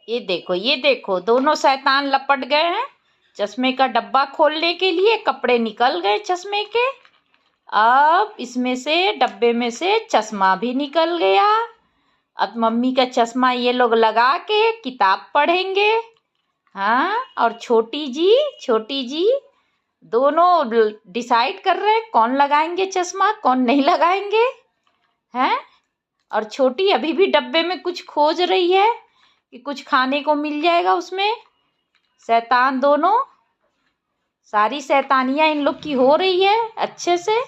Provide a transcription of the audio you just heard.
ये देखो दोनों शैतान लपट गए हैं चश्मे का डब्बा खोलने के लिए। कपड़े निकल गए चश्मे के। अब इसमें से डब्बे में से चश्मा भी निकल गया। अब मम्मी का चश्मा ये लोग लगा के किताब पढ़ेंगे। हाँ, और छोटी जी दोनों डिसाइड कर रहे हैं कौन लगाएंगे चश्मा कौन नहीं लगाएंगे। हैं, और छोटी अभी भी डब्बे में कुछ खोज रही है कि कुछ खाने को मिल जाएगा उसमें। शैतान दोनों, सारी शैतानियाँ इन लोग की हो रही है अच्छे से।